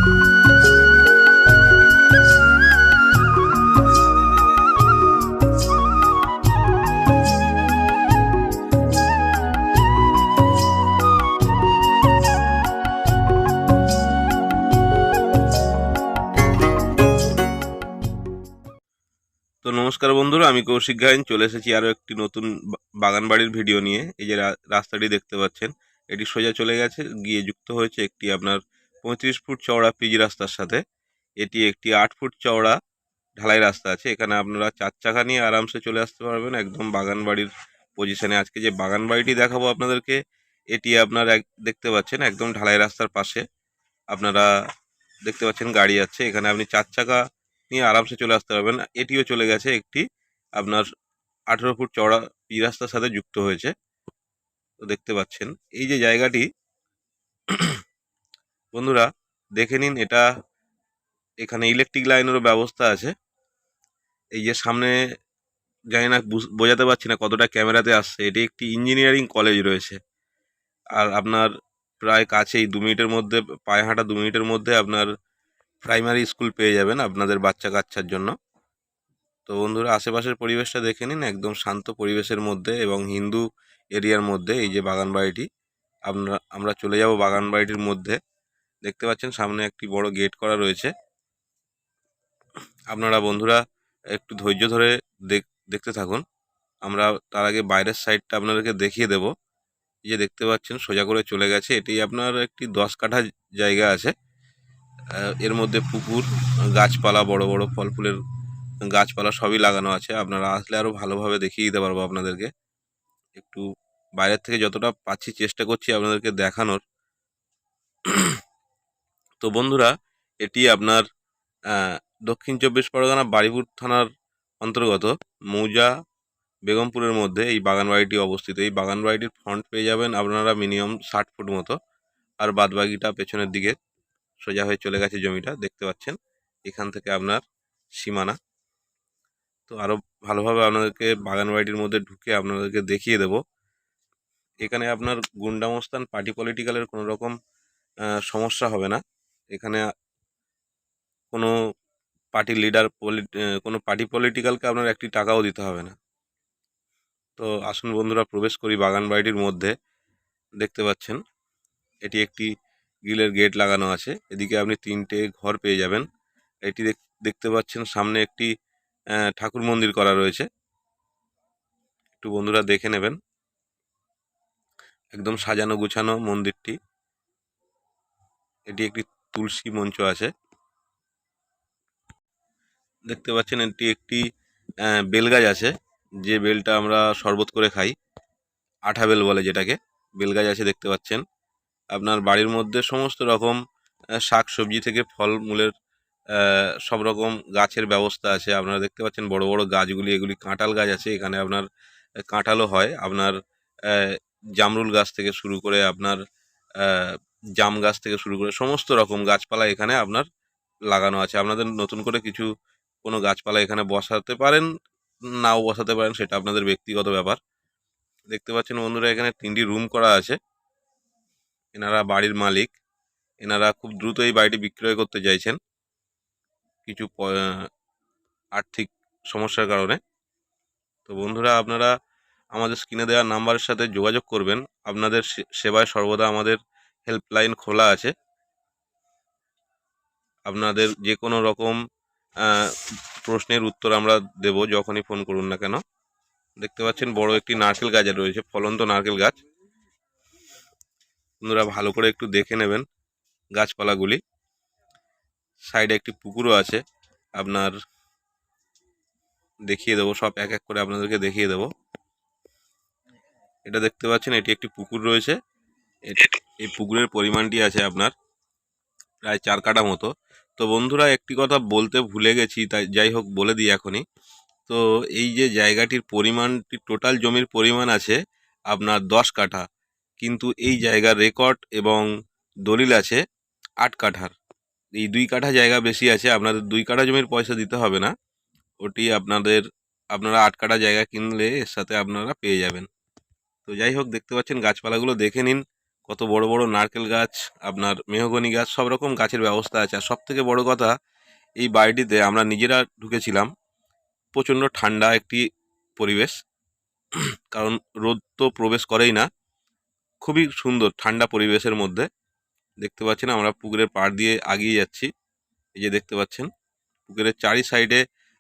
তো নমস্কার বন্ধুরা, আমি কৌশিক গায়েন চলে এসেছি আরও একটি নতুন বাগান বাড়ির ভিডিও নিয়ে। এই যে রাস্তাটি দেখতে পাচ্ছেন, এটি সোজা চলে গেছে গিয়ে যুক্ত হয়েছে একটি আপনার 35 ফুট চওড়া পিচ রাস্তার সাথে। এটি একটি 8 ফুট চওড়া ঢালাই রাস্তা আছে। এখানে আপনারা 4 চাকা নিয়ে আরামসে চলে আসতে পারবেন একদম বাগান বাড়ির পজিশনে। আজকে যে বাগান বাড়িটি দেখাবো আপনাদেরকে, এটি আপনার দেখতে পাচ্ছেন একদম ঢালাই রাস্তার পাশে। আপনারা দেখতে পাচ্ছেন গাড়ি যাচ্ছে, এখানে আপনি 4 চাকা নিয়ে আরামসে চলে আসতে পারবেন। এটিও চলে গেছে একটি আপনার 18 ফুট চওড়া পিচ রাস্তার সাথে যুক্ত হয়েছে। তো দেখতে পাচ্ছেন এই যে জায়গাটি বন্ধুরা দেখে নিন, এটা এখানে ইলেকট্রিক লাইনেরও ব্যবস্থা আছে। এই যে সামনে, জানি না বোঝাতে পারছি না কতটা ক্যামেরাতে আসছে, এটি একটি ইঞ্জিনিয়ারিং কলেজ রয়েছে। আর আপনার প্রায় কাছেই 2 মিনিটের মধ্যে, পায়ে হাঁটা 2 মিনিটের মধ্যে আপনার প্রাইমারি স্কুল পেয়ে যাবেন আপনাদের বাচ্চা কাচ্চার জন্য। তো বন্ধুরা আশেপাশের পরিবেশটা দেখে নিন, একদম শান্ত পরিবেশের মধ্যে এবং হিন্দু এরিয়ার মধ্যে এই যে বাগান বাড়িটি। আমরা চলে যাব বাগান বাড়িটির মধ্যে। দেখতে পাচ্ছেন সামনে একটি বড় গেট করা রয়েছে। আপনারা বন্ধুরা একটু ধৈর্য ধরে দেখতে থাকুন। আমরা তার আগে বাইরের সাইডটা আপনাদেরকে দেখিয়ে দেব। এই যে দেখতে পাচ্ছেন সোজা করে চলে গেছে, এটি আপনার একটি 10 কাঠা জায়গা আছে। এর মধ্যে পুকুর, গাছপালা, বড় বড় ফল ফুলের গাছপালা সবই লাগানো আছে। আপনারা আসলে আরও ভালোভাবে দেখিয়ে দিতে পারবো আপনাদেরকে। একটু বাইরের থেকে যতটা পাচ্ছি চেষ্টা করছি আপনাদেরকে দেখানোর। তো বন্ধুরা এটি আপনার দক্ষিণ 24 পরগনা বারুইপুর থানার অন্তর্গত মৌজা বেগমপুরের মধ্যে এই বাগান বাড়িটি অবস্থিত। এই বাগান বাড়িটির ফ্রন্ট পেয়ে যাবেন আপনারা মিনিমাম 60 ফুট মতো, আর বাদবাকিটা পেছনের দিকে সোজা হয়ে চলে গেছে জমিটা। দেখতে পাচ্ছেন এখান থেকে আপনার সীমানা। তো আরও ভালোভাবে আপনাদেরকে বাগান বাড়িটির মধ্যে ঢুকে আপনাদেরকে দেখিয়ে দেব। এখানে আপনার গুন্ডামস্তান, পার্টি পলিটিক্যালের কোনো রকম সমস্যা হবে না। এখানে কোনো পার্টি লিডার, কোনো পার্টি পলিটিক্যালকে আপনার একটি টাকাও দিতে হবে না। তো আসুন বন্ধুরা প্রবেশ করি বাগান বাড়িটির মধ্যে। দেখতে পাচ্ছেন এটি একটি গ্রিলের গেট লাগানো আছে। এদিকে আপনি 3টে ঘর পেয়ে যাবেন। এটি দেখতে পাচ্ছেন সামনে একটি ঠাকুর মন্দির করা রয়েছে, একটু বন্ধুরা দেখে নেবেন। একদম সাজানো গুছানো মন্দিরটি। এটি একটি তুলসী মঞ্চ আছে। দেখতে পাচ্ছেন এটি একটি বেলগাছ আছে, যে বেলটা আমরা শরবত করে খাই, আঠা বেল বলে যেটাকে। বেলগাছ আছে দেখতে পাচ্ছেন। আপনার বাড়ির মধ্যে সমস্ত রকম শাক সবজি থেকে ফলমূলের সব রকম গাছের ব্যবস্থা আছে। আপনারা দেখতে পাচ্ছেন বড় বড় গাছগুলি, এগুলি কাঁঠাল গাছ আছে। এখানে আপনার কাঁঠালও হয়। আপনার জামরুল গাছ থেকে শুরু করে আপনার জাম গাছ থেকে শুরু করে সমস্ত রকম গাছপালা এখানে আপনার লাগানো আছে। আপনাদের নতুন করে কোনো গাছপালা এখানে বসাতে পারেন, নাও বসাতে পারেন, সেটা আপনাদের ব্যক্তিগত ব্যাপার। দেখতে পাচ্ছেন বন্ধুরা এখানে 3টি রুম করা আছে। এনারা বাড়ির মালিক, এনারা খুব দ্রুত এই বাড়িটি বিক্রয় করতে চাইছেন কিছু আর্থিক সমস্যার কারণে। তো বন্ধুরা আপনারা আমাদের স্ক্রিনে দেওয়া নাম্বারের সাথে যোগাযোগ করবেন। আপনাদের সেবায় সর্বদা আমাদের হেল্পলাইন খোলা আছে। আপনাদের যে কোনো রকম প্রশ্নের উত্তর আমরা দেব, যখনই ফোন করুন না কেন। দেখতে পাচ্ছেন বড় একটি নারকেল গাছ রয়েছে, ফলন্ত নারকেল গাছ। বন্ধুরা ভালো করে একটু দেখে নেবেন গাছপালাগুলি। সাইডে একটি পুকুরও আছে, আপনার দেখিয়ে দেবো সব এক এক করে আপনাদেরকে দেখিয়ে দেবো। এটা দেখতে পাচ্ছেন এটি একটি পুকুর রয়েছে। এই পুকুরের পরিমাণটি আছে আপনার প্রায় 4 কাঠা মতো। তো বন্ধুরা একটি কথা বলতে ভুলে গেছি, তাই যাই হোক বলে দিই এখনই। তো এই যে জায়গাটির পরিমাণটি, টোটাল জমির পরিমাণ আছে আপনার 10 কাঠা, কিন্তু এই জায়গার রেকর্ড এবং দলিল আছে 8 কাঠার। এই 2 কাঠা জায়গা বেশি আছে। আপনাদের 2 কাঠা জমির পয়সা দিতে হবে না, ওটি আপনারা 8 কাঠা জায়গা কিনলে এর সাথে আপনারা পেয়ে যাবেন। তো যাই হোক দেখতে পাচ্ছেন গাছপালাগুলো দেখে নিন কত বড় বড় নারকেল গাছ, আপনার মেহগনি গাছ, সব রকম গাছের ব্যবস্থা আছে। আর সব থেকে বড় কথা, এই বাড়িটিতে আমরা নিজেরা ঢুকেছিলাম, প্রচণ্ড ঠান্ডা একটি পরিবেশ, কারণ রোদ তো প্রবেশ করেই না। খুবই সুন্দর ঠান্ডা পরিবেশের মধ্যে দেখতে পাচ্ছেন আমরা পুকুরের পাড় দিয়ে এগিয়ে যাচ্ছি। এই যে দেখতে পাচ্ছেন পুকুরের চারি সাইডে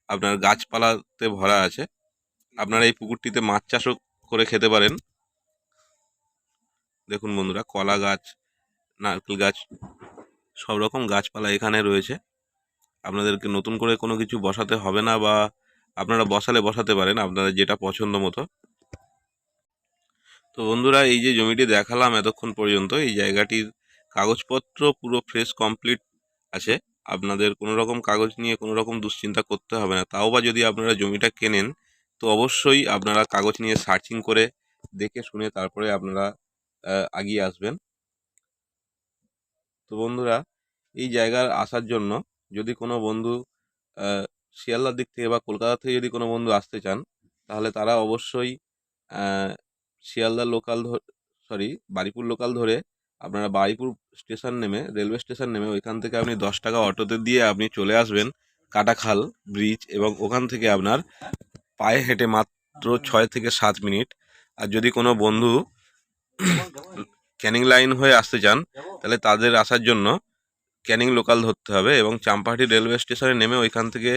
আপনার গাছপালাতে ভরা আছে। আপনারা এই পুকুরটিতে মাছ চাষও করে খেতে পারেন। দেখুন বন্ধুরা, কলা গাছ, নারকেল গাছ, সব রকম গাছপালা এখানে রয়েছে। আপনাদেরকে নতুন করে কোনো কিছু বসাতে হবে না, বা আপনারা বসাতে পারেন আপনাদের যেটা পছন্দ মতো। তো বন্ধুরা, এই যে জমিটি দেখালাম এতক্ষণ পর্যন্ত, এই জায়গাটির কাগজপত্র পুরো ফ্রেশ কমপ্লিট আছে। আপনাদের কোনো রকম কাগজ নিয়ে কোনো রকম দুশ্চিন্তা করতে হবে না। তাও বা যদি আপনারা জমিটা কেনেন, তো অবশ্যই আপনারা কাগজ নিয়ে সার্চিং করে দেখে শুনে তারপরে আপনারা এগিয়ে আসবেন। তো বন্ধুরা, এই জায়গার আসার জন্য যদি কোনো বন্ধু শিয়ালদার দিক থেকে বা কলকাতা থেকে যদি কোনো বন্ধু আসতে চান, তাহলে তারা অবশ্যই শিয়ালদা লোকাল বারুইপুর লোকাল ধরে আপনারা বারুইপুর স্টেশন নেমে, রেলওয়ে স্টেশন নেমে ওইখান থেকে আপনি 10 টাকা অটোতে দিয়ে আপনি চলে আসবেন কাটাখাল ব্রিজ, এবং ওখান থেকে আপনার পায়ে হেঁটে মাত্র 6 থেকে 7 মিনিট। আর যদি কোনো বন্ধু ক্যানিং লাইন হয়ে আসতে চান, তাহলে তাদের আসার জন্য ক্যানিং লোকাল ধরতে হবে, এবং চাম্পাহাটি রেলওয়ে স্টেশনে নেমে ওইখান থেকে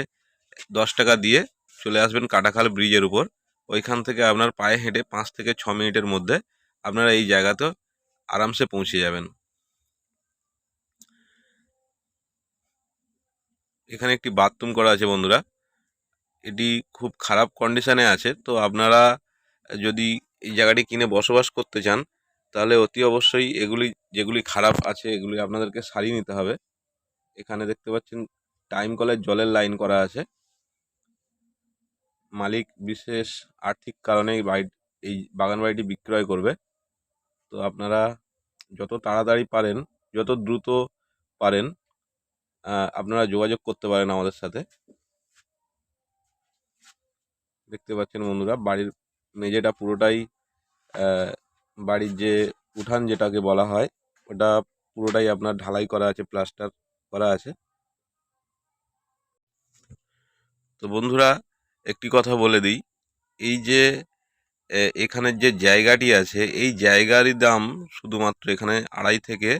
10 টাকা দিয়ে চলে আসবেন কাটাখাল ব্রিজের উপর। ওইখান থেকে আপনার পায়ে হেঁটে 5 থেকে 6 মিনিটের মধ্যে আপনারা এই জায়গাতে আরামসে পৌঁছে যাবেন। এখানে একটি বাথরুম করা আছে বন্ধুরা, এটি খুব খারাপ কন্ডিশনে আছে। তো আপনারা যদি এই জায়গাটি কিনে বসবাস করতে চান, তাহলে অতি অবশ্যই এগুলি যেগুলি খারাপ আছে এগুলি আপনাদেরকে সারিয়ে নিতে হবে। এখানে দেখতে পাচ্ছেন টাইম কলের জলের লাইন করা আছে। মালিক বিশেষ আর্থিক কারণে এই বাগান বাড়িটি বিক্রয় করবে। তো আপনারা যত তাড়াতাড়ি পারেন, যত দ্রুত পারেন, আপনারা যোগাযোগ করতে পারেন আমাদের সাথে। দেখতে পাচ্ছেন বন্ধুরা, বাড়ির মেঝেটা পুরোটাই বাড়ির যে উঠান যেটাকে বলা হয়, ওটা পুরোটাই আপনার ঢালাই করা আছে, প্লাস্টার করা আছে। তো বন্ধুরা, একটি কথা বলে দিই, এই যে এখানের যে জায়গাটি আছে, এই জায়গারই দাম শুধুমাত্র এখানে 2.5 থেকে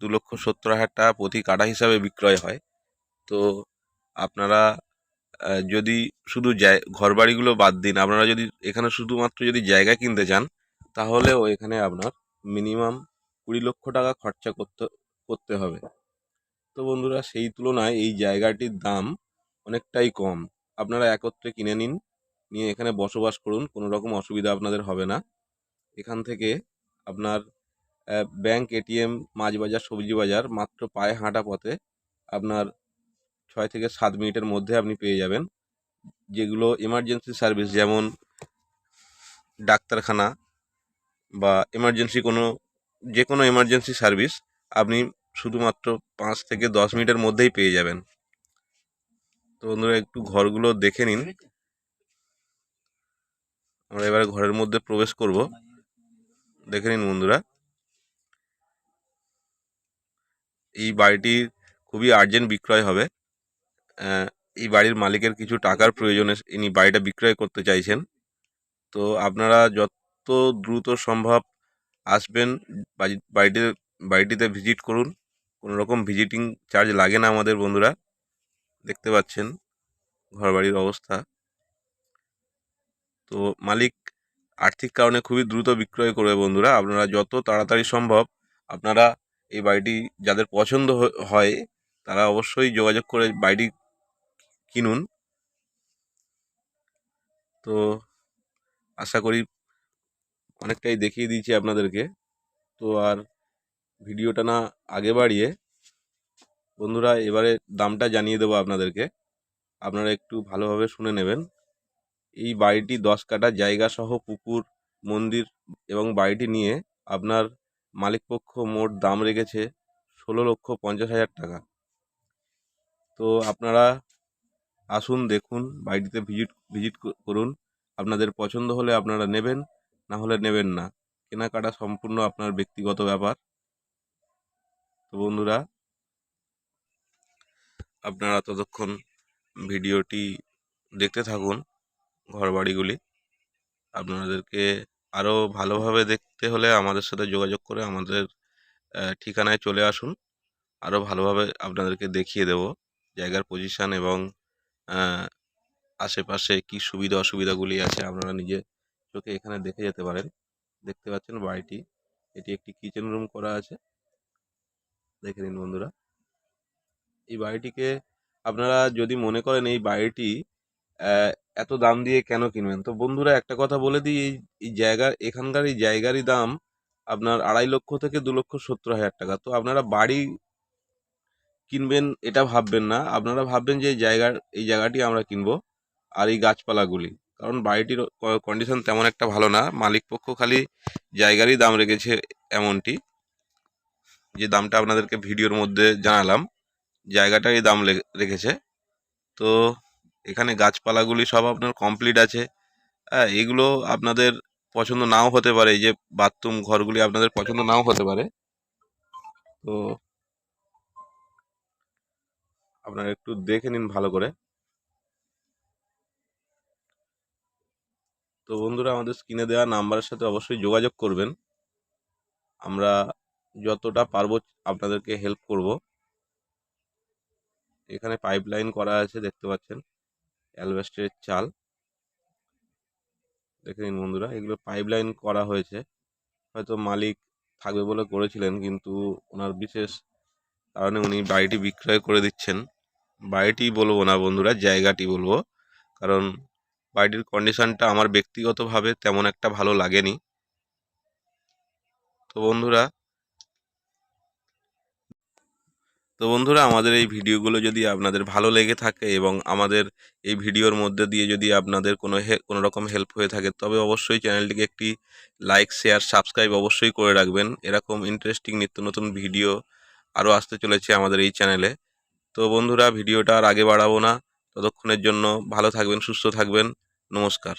2,70,000 টাকা প্রতি কাঠা হিসাবে বিক্রয় হয়। তো আপনারা যদি শুধু ঘরবাড়িগুলো বাদ দিন, আপনারা যদি এখানে শুধুমাত্র যদি জায়গা কিনতে চান, তাহলেও এখানে আপনার মিনিমাম 20 লক্ষ টাকা খরচা করতে হবে। তো বন্ধুরা, সেই তুলনায় এই জায়গাটির দাম অনেকটাই কম। আপনারা একত্রে কিনে নিয়ে এখানে বসবাস করুন, কোনো রকম অসুবিধা আপনাদের হবে না। এখান থেকে আপনার ব্যাংক, এটিএম, মাছ বাজার, সবজি বাজার মাত্র পায়ে হাঁটা পথে আপনার 6 থেকে 7 মিনিটের মধ্যে আপনি পেয়ে যাবেন। যেগুলো এমার্জেন্সি সার্ভিস, যেমন ডাক্তারখানা বা এমার্জেন্সি যে কোনো এমার্জেন্সি সার্ভিস আপনি শুধুমাত্র 5 থেকে 10 মিনিটের মধ্যেই পেয়ে যাবেন। তো বন্ধুরা, একটু ঘরগুলো দেখে নিন। আমরা এবারে ঘরের মধ্যে প্রবেশ করব, দেখে নিন বন্ধুরা। এই বাড়িটি খুবই আর্জেন্ট বিক্রয় হবে। এই বাড়ির মালিকের কিছু টাকার প্রয়োজনে ইনি বাড়িটা বিক্রয় করতে চাইছেন। তো আপনারা যত দ্রুত সম্ভব আসবেন, বাড়িটিতে ভিজিট করুন। কোনো রকম ভিজিটিং চার্জ লাগে না আমাদের বন্ধুরা। দেখতে পাচ্ছেন ঘরবাড়ির অবস্থা। তো মালিক আর্থিক কারণে খুবই দ্রুত বিক্রয় করবে বন্ধুরা। আপনারা যত তাড়াতাড়ি সম্ভব আপনারা এই বাড়িটি যাদের পছন্দ হয়, তারা অবশ্যই যোগাযোগ করে বাড়িটি কিনুন। তো আশা করি অনেকটাই দেখিয়ে দিয়েছি আপনাদেরকে। তো আর ভিডিওটা না আগে বাড়িয়ে বন্ধুরা, এবারে দামটা জানিয়ে দেবো আপনাদেরকে, আপনারা একটু ভালোভাবে শুনে নেবেন। এই বাড়িটি 10 কাঠা জায়গা সহ পুকুর, মন্দির এবং বাড়িটি নিয়ে আপনার মালিকপক্ষ মোট দাম রেখেছে 16,50,000 টাকা। তো আপনারা আসুন, দেখুন, বাড়িটিতে ভিজিট করুন। আপনাদের পছন্দ হলে আপনারা নেবেন, না হলে নেবেন না। কেনাকাটা সম্পূর্ণ আপনার ব্যক্তিগত ব্যাপার। তো বন্ধুরা, আপনারা ততক্ষণ ভিডিওটি দেখতে থাকুন ঘরবাড়িগুলি। আপনাদেরকে আরও ভালোভাবে দেখতে হলে আমাদের সাথে যোগাযোগ করে আমাদের ঠিকানায় চলে আসুন। আরও ভালোভাবে আপনাদেরকে দেখিয়ে দেব জায়গার পজিশান এবং আশেপাশে কি সুবিধা অসুবিধাগুলি আছে আপনারা নিজে চোখে এখানে দেখে যেতে পারেন। দেখতে পাচ্ছেন বাড়িটি, এটি একটি কিচেন রুম করা আছে, দেখে নিন বন্ধুরা। এই বাড়িটিকে আপনারা যদি মনে করেন এই বাড়িটি এত দাম দিয়ে কেন কিনবেন, তো বন্ধুরা একটা কথা বলে দিই, এই জায়গা এখানকার এই জায়গারই দাম আপনার 2.5 লক্ষ থেকে 2,70,000 টাকা। তো আপনারা বাড়ি কিনবেন এটা ভাববেন না, আপনারা ভাববেন যে এই জায়গাটি আমরা কিনবো আর এই গাছপালাগুলি, কারণ বাড়িটির কন্ডিশন তেমন একটা ভালো না। মালিক পক্ষ খালি জায়গারই দাম রেখেছে এমনটি, যে দামটা আপনাদেরকে ভিডিওর মধ্যে জানালাম, জায়গাটারই দাম রেখেছে। তো এখানে গাছপালাগুলি সব আপনার কমপ্লিট আছে। হ্যাঁ, এগুলো আপনাদের পছন্দ নাও হতে পারে, এই যে বাথরুম ঘরগুলি আপনাদের পছন্দ নাও হতে পারে। তো আপনারা একটু দেখে নিন ভালো করে। তো বন্ধুরা, আমাদের স্ক্রিনে দেওয়া নাম্বারের সাথে অবশ্যই যোগাযোগ করবেন। আমরা যতটা পারবো আপনাদেরকে হেল্প করব। এখানে পাইপ লাইন করা আছে, দেখতে পাচ্ছেন অ্যালবেস্টারের চাল, দেখে নিন বন্ধুরা। এগুলো পাইপ লাইন করা হয়েছে, হয়তো মালিক থাকবে বলে করেছিলেন, কিন্তু ওনার বিশেষ কারণে উনি বাড়িটি বিক্রয় করে দিচ্ছেন। বাড়িটি বলবো না বন্ধুরা, জায়গাটি বলবো, কারণ বাড়িটির কন্ডিশনটা আমার ব্যক্তিগতভাবে তেমন একটা ভালো লাগেনি। তো বন্ধুরা, আমাদের এই ভিডিওগুলো যদি আপনাদের ভালো লেগে থাকে এবং আমাদের এই ভিডিওর মধ্যে দিয়ে যদি আপনাদের কোনো রকম হেল্প হয়ে থাকে, তবে অবশ্যই চ্যানেলটিকে একটি লাইক, শেয়ার, সাবস্ক্রাইব অবশ্যই করে রাখবেন। এরকম ইন্টারেস্টিং নিত্য নতুন ভিডিও আরও আসতে চলেছে আমাদের এই চ্যানেলে। তো বন্ধুরা, ভিডিওটা আর আগে বাড়াবো না, ততক্ষণের জন্য ভালো থাকবেন, সুস্থ থাকবেন, নমস্কার।